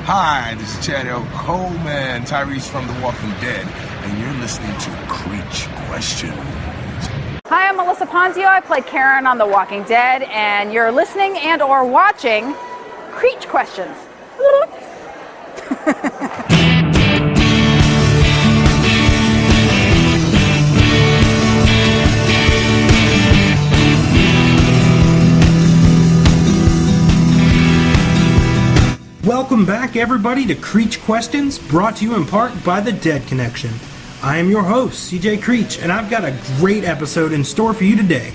Hi, this is Chad L. Coleman, Tyrese from The Walking Dead, and you're listening to Creech Questions. Hi, I'm Melissa Ponzio. I play Karen on The Walking Dead, and you're listening and or watching Creech Questions. Welcome back, everybody, to Creech Questions, brought to you in part by The Dead Connection. I am your host, CJ Creech, and I've got a great episode in store for you today.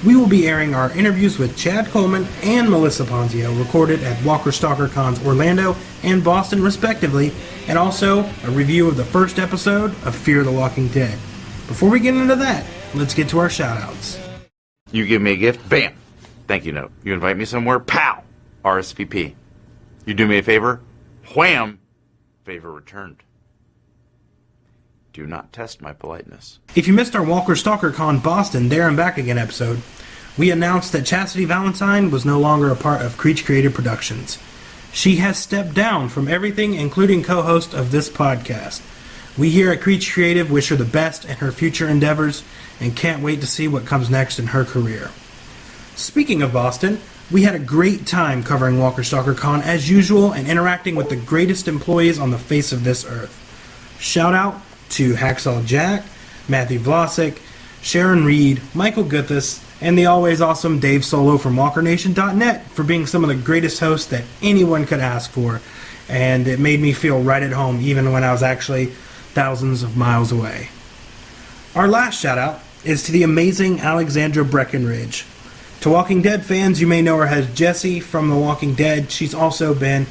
We will be airing our interviews with Chad Coleman and Melissa Ponzio, recorded at Walker Stalker Cons Orlando and Boston, respectively, and also a review of the first episode of Fear the Walking Dead. Before we get into that, let's get to our shout-outs. You give me a gift, bam, thank you note. You invite me somewhere, pow, RSVP. You do me a favor, wham, favor returned. Do not test my politeness. If you missed our Walker Stalker Con Boston There and Back Again episode, we announced that Chastity Valentine was no longer a part of Creech Creative Productions. She has stepped down from everything, including co-host of this podcast. We here at Creech Creative wish her the best in her future endeavors and can't wait to see what comes next in her career. Speaking of Boston, we had a great time covering Walker Stalker Con as usual and interacting with the greatest employees on the face of this earth. Shout out to Hacksaw Jack, Matthew Vlasic, Sharon Reed, Michael Guthis, and the always awesome Dave Solo from WalkerNation.net for being some of the greatest hosts that anyone could ask for, and it made me feel right at home even when I was actually thousands of miles away. Our last shout out is to the amazing Alexandra Breckenridge. To Walking Dead fans, you may know her as Jessie from The Walking Dead. She's also been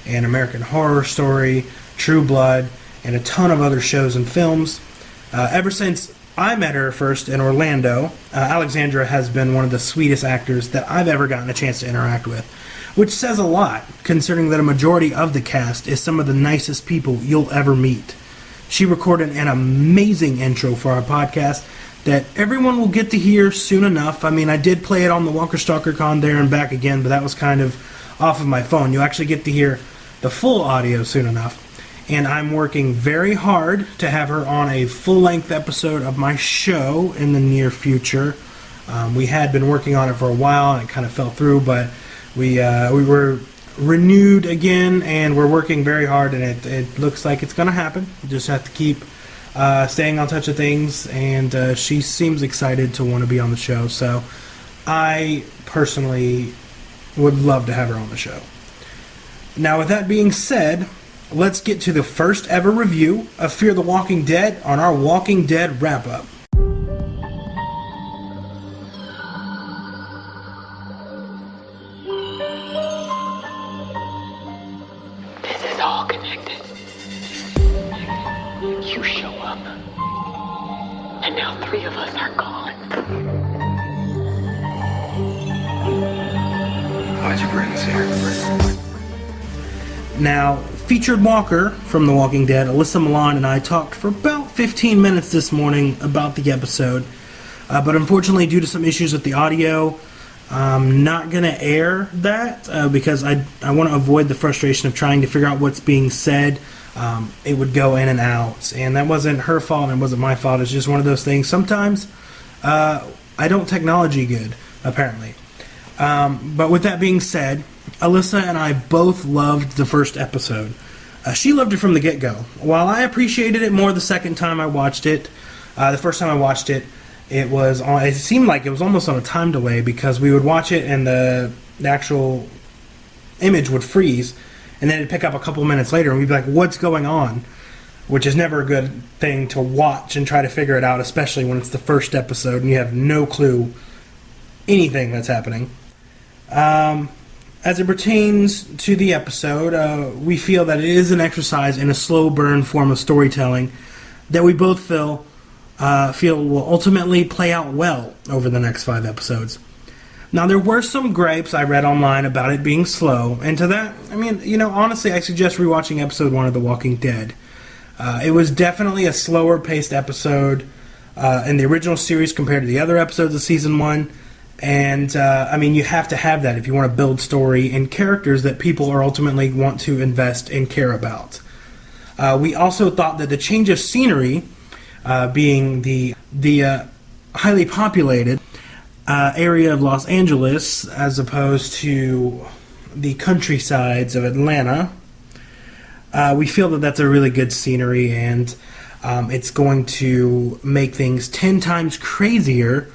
in American Horror Story, True Blood, and a ton of other shows and films. Ever since I met her first in Orlando, Alexandra has been one of the sweetest actors that I've ever gotten a chance to interact with, which says a lot, considering that a majority of the cast is some of the nicest people you'll ever meet. She recorded an amazing intro for our podcast that everyone will get to hear soon enough. I mean, I did play it on the Walker Stalker Con There and Back Again, but that was kind of off of my phone. You'll actually get to hear the full audio soon enough. And I'm working very hard to have her on a full-length episode of my show in the near future. We had been working on it for a while, and it kind of fell through, but we were renewed again, and we're working very hard, and it looks like it's going to happen. We just have to keep staying on touch of things, and she seems excited to want to be on the show, so I personally would love to have her on the show. Now, with that being said, let's get to the first ever review of Fear the Walking Dead on our Walking Dead wrap-up. This is all connected. You show up, and now 3 of us are gone. Why'd you bring us here? Now, featured walker from The Walking Dead, Alyssa Milan, and I talked for about 15 minutes this morning about the episode, but unfortunately, due to some issues with the audio, I'm not going to air that because I want to avoid the frustration of trying to figure out what's being said. It would go in and out, and that wasn't her fault and it wasn't my fault. It's just one of those things. Sometimes I don't technology good, apparently. But with that being said, Alyssa and I both loved the first episode. She loved it from the get-go. While I appreciated it more the second time I watched it, the first time I watched it, it seemed like it was almost on a time delay because we would watch it and the actual image would freeze, and then it'd pick up a couple minutes later and we'd be like, what's going on? Which is never a good thing to watch and try to figure it out, especially when it's the first episode and you have no clue anything that's happening. As it pertains to the episode, we feel that it is an exercise in a slow burn form of storytelling that we both feel will ultimately play out well over the next 5 episodes. Now, there were some gripes I read online about it being slow, and to that, I mean, honestly, I suggest rewatching episode 1 of The Walking Dead. It was definitely a slower paced episode in the original series compared to the other episodes of season 1, And, I mean, you have to have that if you want to build story and characters that people are ultimately want to invest and care about. We also thought that the change of scenery, being the highly populated area of Los Angeles as opposed to the countrysides of Atlanta, we feel that that's a really good scenery, and it's going to make things 10 times crazier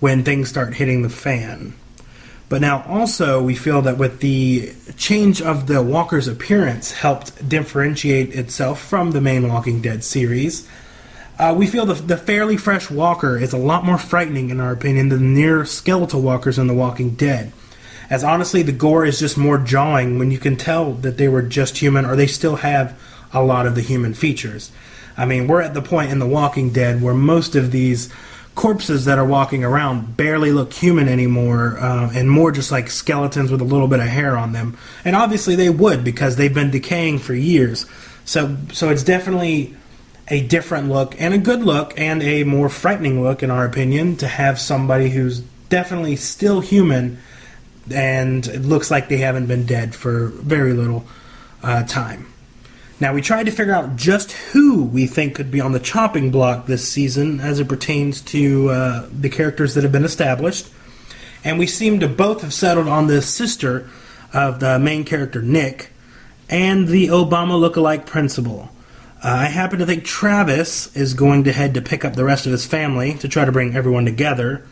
when things start hitting the fan. But now also we feel that with the change of the Walker's appearance helped differentiate itself from the main Walking Dead series. We feel the fairly fresh Walker is a lot more frightening in our opinion than the near skeletal Walkers in The Walking Dead. As honestly, the gore is just more jarring when you can tell that they were just human, or they still have a lot of the human features. I mean, we're at the point in The Walking Dead where most of these corpses that are walking around barely look human anymore, and more just like skeletons with a little bit of hair on them. And obviously they would, because they've been decaying for years. So it's definitely a different look, and a good look, and a more frightening look, in our opinion, to have somebody who's definitely still human, and it looks like they haven't been dead for very little time. Now, we tried to figure out just who we think could be on the chopping block this season as it pertains to the characters that have been established. And we seem to both have settled on the sister of the main character, Nick, and the Obama lookalike principal. I happen to think Travis is going to head to pick up the rest of his family to try to bring everyone together,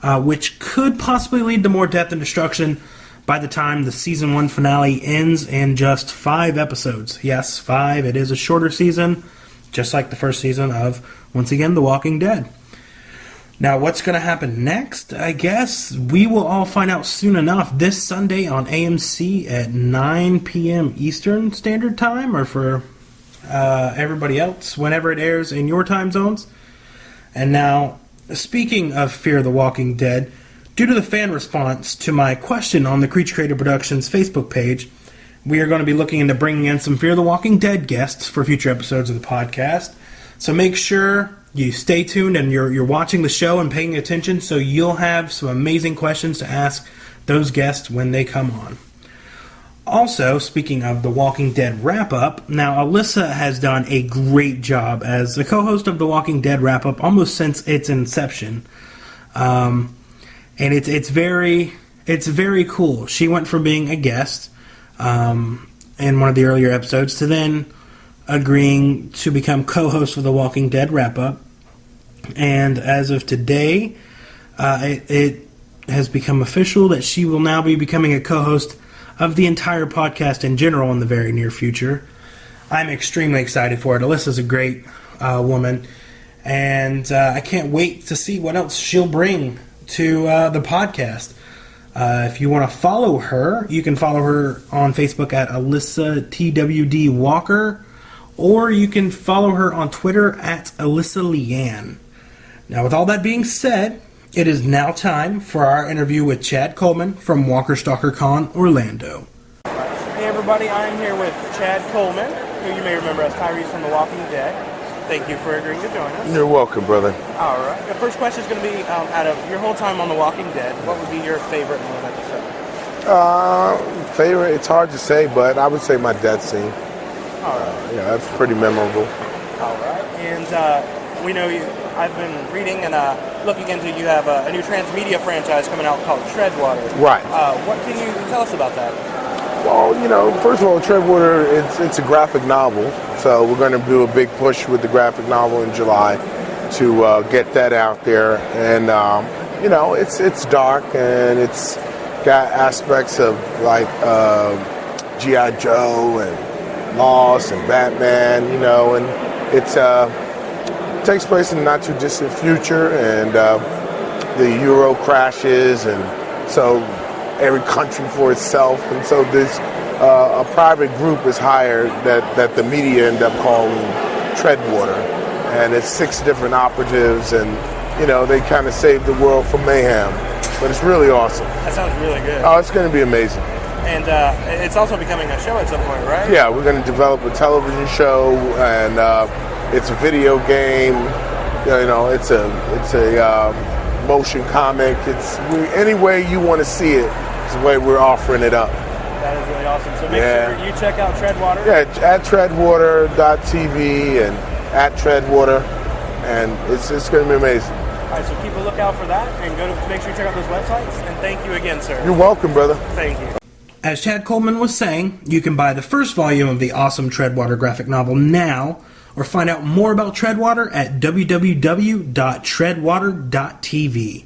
which could possibly lead to more death and destruction by the time the Season 1 finale ends in just 5 episodes. Yes, 5. It is a shorter season, just like the first season of, once again, The Walking Dead. Now, what's going to happen next? I guess we will all find out soon enough this Sunday on AMC at 9 p.m. Eastern Standard Time, or for everybody else, whenever it airs in your time zones. And now, speaking of Fear the Walking Dead, due to the fan response to my question on the Creature Creative Productions Facebook page, we are going to be looking into bringing in some Fear the Walking Dead guests for future episodes of the podcast. So make sure you stay tuned and you're watching the show and paying attention, so you'll have some amazing questions to ask those guests when they come on. Also, speaking of the Walking Dead wrap-up, now Alyssa has done a great job as the co-host of the Walking Dead wrap-up almost since its inception. And it's very cool. She went from being a guest in one of the earlier episodes to then agreeing to become co-host of the Walking Dead wrap-up. And as of today, it has become official that she will now be becoming a co-host of the entire podcast in general in the very near future. I'm extremely excited for it. Alyssa's a great woman, and I can't wait to see what else she'll bring to the podcast. If you want to follow her, you can follow her on Facebook at Alyssa TWD Walker, or you can follow her on Twitter at Alyssa Leanne. Now, with all that being said, it is now time for our interview with Chad Coleman from Walker Stalker Con Orlando. Hey everybody, I'm here with Chad Coleman, who you may remember as Tyrese from The Walking Dead. Thank you for agreeing to join us. You're welcome, brother. All right. The first question is going to be, out of your whole time on The Walking Dead, what would be your favorite moment of the film? Favorite? It's hard to say, but I would say my death scene. All right. Yeah, that's pretty memorable. All right. And we know you. I've been reading and looking into. You have a new transmedia franchise coming out called Treadwater. Right. What can you tell us about that? Well, first of all, Treadwater, it's a graphic novel, so we're going to do a big push with the graphic novel in July to get that out there. And it's dark and it's got aspects of like G.I. Joe and Lost and Batman, and it's takes place in the not too distant future, and the Euro crashes, and so every country for itself, and so this a private group is hired that the media end up calling Treadwater, and it's 6 different operatives, and they kind of save the world from mayhem, but it's really awesome. That sounds really good. Oh, it's going to be amazing. And it's also becoming a show at some point, right? Yeah, we're going to develop a television show, and it's a video game. It's a motion comic. Any way you want to see it is the way we're offering it up. That is really awesome. So make sure you check out Treadwater. Yeah, at treadwater.tv and at Treadwater, and it's going to be amazing. All right, so keep a lookout for that, and make sure you check out those websites. And thank you again, sir. You're welcome, brother. Thank you. As Chad Coleman was saying, you can buy the first volume of the awesome Treadwater graphic novel now, or find out more about Treadwater at www.treadwater.tv.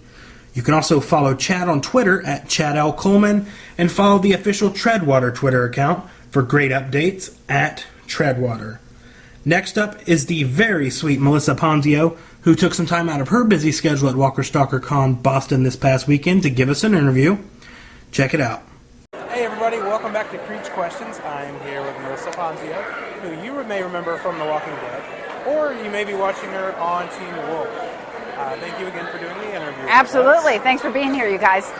You can also follow Chad on Twitter at ChadLColeman, and follow the official Treadwater Twitter account for great updates at Treadwater. Next up is the very sweet Melissa Ponzio, who took some time out of her busy schedule at Walker Stalker Con Boston this past weekend to give us an interview. Check it out. Hey everybody, welcome back to Creech Questions. I'm here with Melissa Ponzio, who you may remember from The Walking Dead, or you may be watching her on Teen Wolf. Thank you again for doing the interview. Absolutely. Thanks for being here, you guys.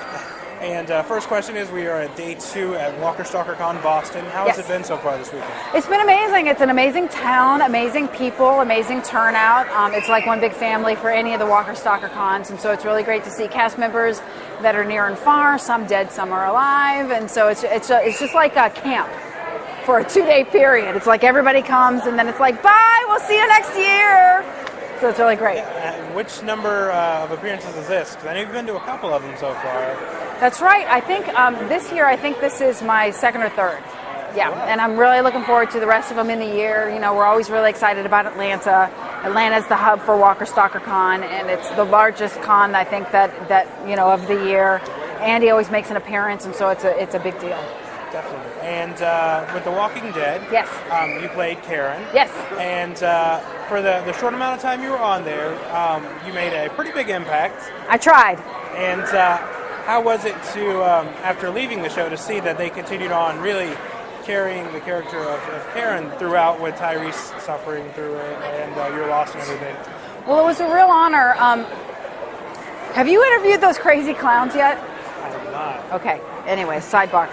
And first question is, we are at day 2 at Walker Stalker Con Boston. How has it been so far this weekend? It's been amazing. It's an amazing town, amazing people, amazing turnout. It's like one big family for any of the Walker Stalker Cons, and so it's really great to see cast members that are near and far, some dead, some are alive, and so it's just like a camp for a 2-day period. It's like everybody comes, and then it's like, bye, we'll see you next year. So it's really great. Which number of appearances is this? Because I know you've been to a couple of them so far. That's right. I think this year, I think this is my second or third. Yeah, wow. And I'm really looking forward to the rest of them in the year. You know, we're always really excited about Atlanta. Atlanta's the hub for Walker Stalker Con, and it's the largest con, I think, that you know, of the year. Andy always makes an appearance, and so it's a big deal. Definitely. And with The Walking Dead, yes, you played Karen. Yes. And for the short amount of time you were on there, you made a pretty big impact. I tried. And how was it to, after leaving the show, to see that they continued on really carrying the character of Karen throughout, with Tyrese suffering through it and your loss and everything? Well, it was a real honor. Have you interviewed those crazy clowns yet? I have not. Okay. Anyway, sidebar.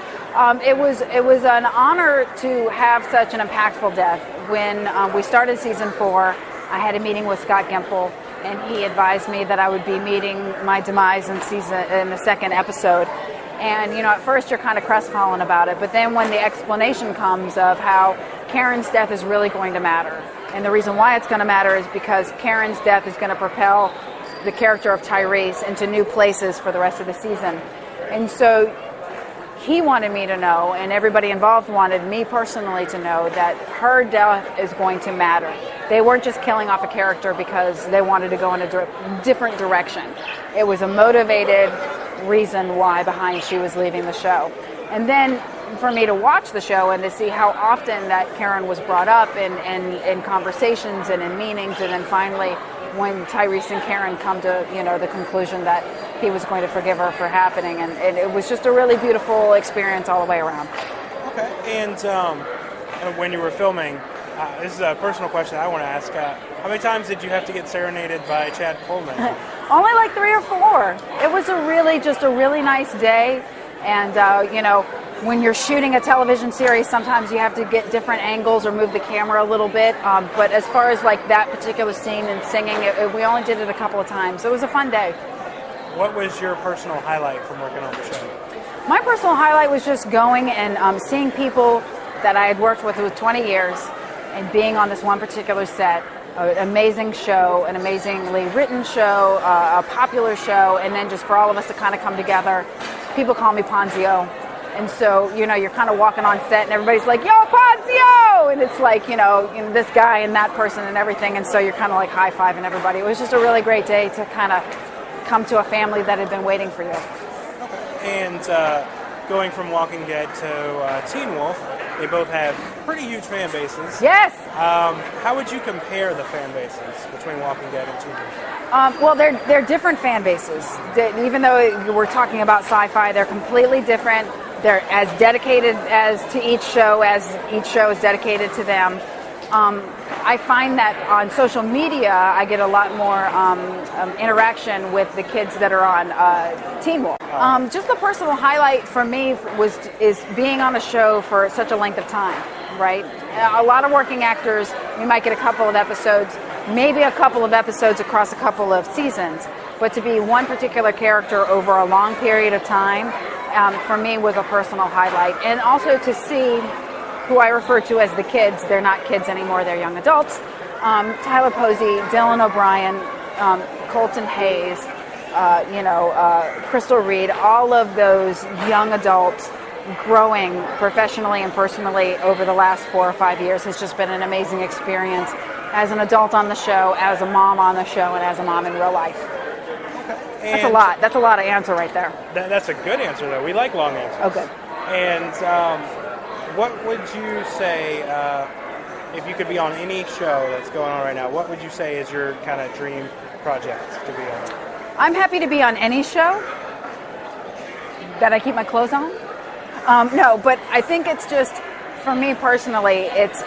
It was an honor to have such an impactful death. When we started season 4, I had a meeting with Scott Gimple, and he advised me that I would be meeting my demise in the second episode. And you know, at first you're kind of crestfallen about it, but then when the explanation comes of how Karen's death is really going to matter, and the reason why it's going to matter is because Karen's death is going to propel the character of Tyrese into new places for the rest of the season. And so he wanted me to know, and everybody involved wanted me personally to know, that her death is going to matter. They weren't just killing off a character because they wanted to go in a different direction. It was a motivated reason why behind she was leaving the show. And then for me to watch the show and to see how often that Karen was brought up in conversations and in meetings, and then finally when Tyrese and Karen come to, you know, the conclusion that he was going to forgive her for happening, and it was just a really beautiful experience all the way around. Okay, and when you were filming, this is a personal question I want to ask, how many times did you have to get serenaded by Chad Coleman? Only like 3 or 4. It was just a really nice day, and you know, when you're shooting a television series, sometimes you have to get different angles or move the camera a little bit, but as far as like that particular scene and singing, we only did it a couple of times. It was a fun day. What was your personal highlight from working on the show? My personal highlight was just going and seeing people that I had worked with 20 years and being on this one particular set. An amazing show, an amazingly written show, a popular show, and then just for all of us to kind of come together. People call me Ponzio. And so, you know, you're kind of walking on set and everybody's like, yo, Ponzio! And it's like, you know, this guy and that person and everything. And so you're kind of like high-fiving everybody. It was just a really great day to kind of come to a family that had been waiting for you. Okay. And going from Walking Dead to Teen Wolf, they both have pretty huge fan bases. Yes! How would you compare the fan bases between Walking Dead and Teen Wolf? Well, they're different fan bases. Even though we're talking about sci-fi, they're completely different. They're as dedicated to each show as each show is dedicated to them. I find that on social media, I get a lot more interaction with the kids that are on Teen Wolf. Just the personal highlight for me is being on the show for such a length of time, right? A lot of working actors, you might get a couple of episodes, maybe a couple of episodes across a couple of seasons. but to be one particular character over a long period of time, for me was a personal highlight. And also to see who I refer to as the kids, they're not kids anymore, they're young adults. Tyler Posey, Dylan O'Brien, Colton Hayes, Crystal Reed, all of those young adults growing professionally and personally over the last 4 or 5 years has just been an amazing experience as an adult on the show, as a mom on the show, and as a mom in real life. Okay. That's a lot. That's a lot of answer right there. That's a good answer, though. We like long answers. Okay. And what would you say, if you could be on any show that's going on right now, what would you say is your kind of dream project to be on? I'm happy to be on any show that I keep my clothes on. No, but I think it's just, for me personally, it's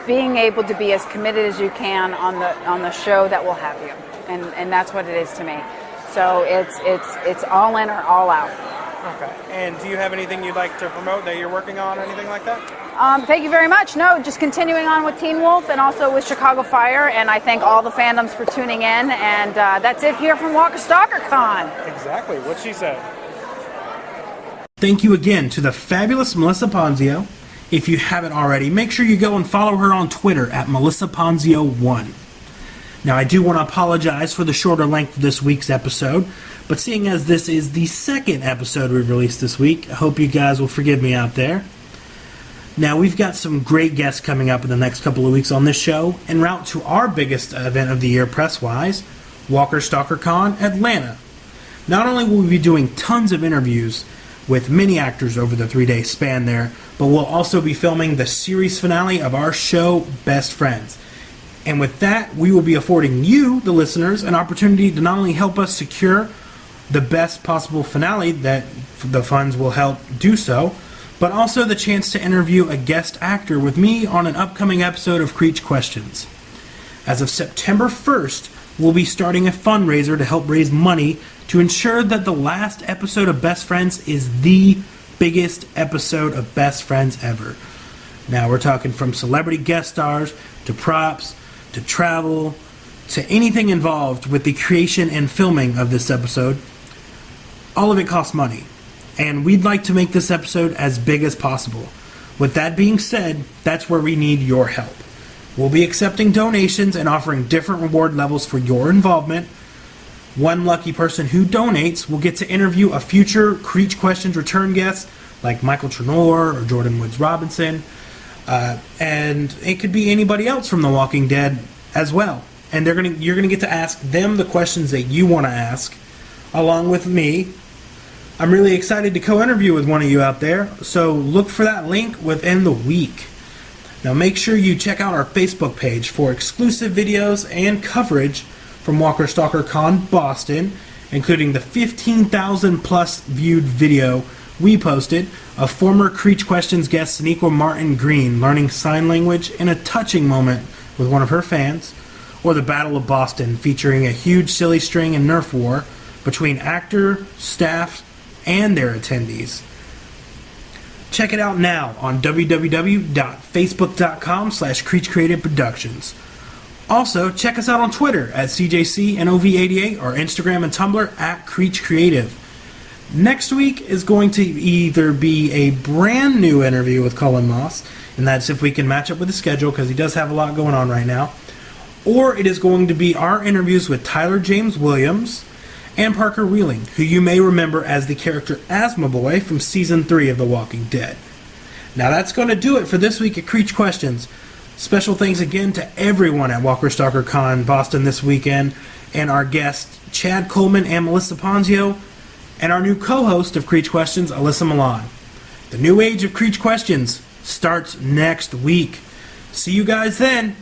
being able to be as committed as you can on the show that will have you, and that's what it is to me. So it's all in or all out. Okay. And do you have anything you'd like to promote that you're working on or anything like that? Thank you very much. No, just continuing on with Teen Wolf and also with Chicago Fire, and I thank all the fandoms for tuning in, and that's it here from Walker Stalker Con. Exactly what she said. Thank you again to the fabulous Melissa Ponzio. If you haven't already, make sure you go and follow her on Twitter at MelissaPonzio1. Now, I do want to apologize for the shorter length of this week's episode, but seeing as this is the second episode we've released this week, I hope you guys will forgive me out there. Now, we've got some great guests coming up in the next couple of weeks on this show, en route to our biggest event of the year press-wise, Walker Stalker Con Atlanta. Not only will we be doing tons of interviews with many actors over the 3-day span there, but we'll also be filming the series finale of our show, Best Friends. And with that, we will be affording you, the listeners, an opportunity to not only help us secure the best possible finale that the funds will help do so, but also the chance to interview a guest actor with me on an upcoming episode of Creech Questions. As of September 1st, we'll be starting a fundraiser to help raise money to ensure that the last episode of Best Friends is the biggest episode of Best Friends ever. Now, we're talking from celebrity guest stars, to props, to travel, to anything involved with the creation and filming of this episode. All of it costs money, and we'd like to make this episode as big as possible. With that being said, that's where we need your help. We'll be accepting donations and offering different reward levels for your involvement. One lucky person who donates will get to interview a future Creech Questions return guest like Michael Trenor or Jordan Woods Robinson. And it could be anybody else from The Walking Dead as well. And you're gonna get to ask them the questions that you want to ask, along with me. I'm really excited to co-interview with one of you out there, so look for that link within the week. Now make sure you check out our Facebook page for exclusive videos and coverage from Walker Stalker Con Boston, including the 15,000 plus viewed video we posted of former Creech Questions guest Sonequa Martin Green learning sign language in a touching moment with one of her fans, or the Battle of Boston featuring a huge silly string and Nerf war between actor, staff, and their attendees. Check it out now on www.facebook.com/Creech Creative Productions. Also, check us out on Twitter at CJCNOV88 or Instagram and Tumblr at Creech Creative. Next week is going to either be a brand new interview with Cullen Moss, and that's if we can match up with the schedule because he does have a lot going on right now, or it is going to be our interviews with Tyler James Williams and Parker Wheeling, who you may remember as the character Asthma Boy from Season 3 of The Walking Dead. Now that's going to do it for this week at Creech Questions. Special thanks again to everyone at Walker Stalker Con Boston this weekend, and our guests Chad Coleman and Melissa Ponzio, and our new co-host of Creech Questions, Alyssa Milan. The new age of Creech Questions starts next week. See you guys then.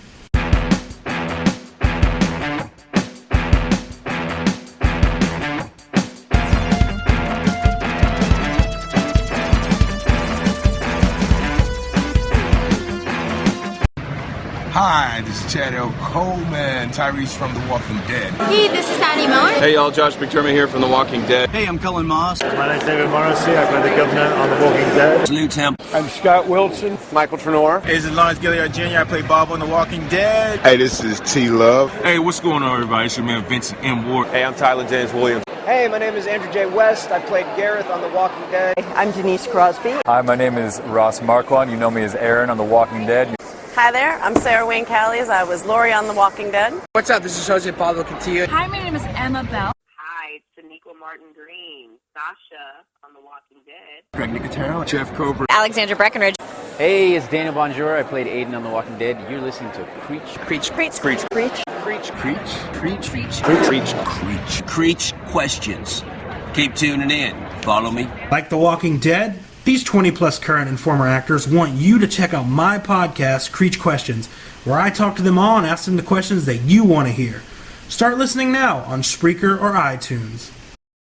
Hi, this is Chad L. Coleman, Tyrese from The Walking Dead. Hey, this is Addie Miller. Hey y'all, Josh McDermott here from The Walking Dead. Hey, I'm Cullen Moss. My name's David Morrissey. I play the governor on The Walking Dead. Lou Temp. I'm Scott Wilson. Michael Trenor. Hey, this is Lawrence Gilliard Jr. I play Bob on The Walking Dead. Hey, this is T Love. Hey, what's going on, everybody? It's your man Vincent M. Ward. Hey, I'm Tyler James Williams. Hey, my name is Andrew J. West. I played Gareth on The Walking Dead. I'm Denise Crosby. Hi, my name is Ross Marquand. You know me as Aaron on The Walking Dead. Hi there, I'm Sarah Wayne Callies. I was Lori on The Walking Dead. What's up? This is Jose Pablo Cantillo. Hi, my name is Emma Bell. Hi, it's Daniqua Martin Green. Sasha on The Walking Dead. Greg Nicotero. Jeff Cobra. Alexandra Breckenridge. Hey, it's Daniel Bonjour. I played Aiden on The Walking Dead. You're listening to Creech. Creech. Creech. Creech. Creech. Creech. Creech. Creech. Creech. Creech. Creech. Creech questions. Keep tuning in. Follow me. Like The Walking Dead, these 20-plus current and former actors want you to check out my podcast, Creech Questions, where I talk to them all and ask them the questions that you want to hear. Start listening now on Spreaker or iTunes.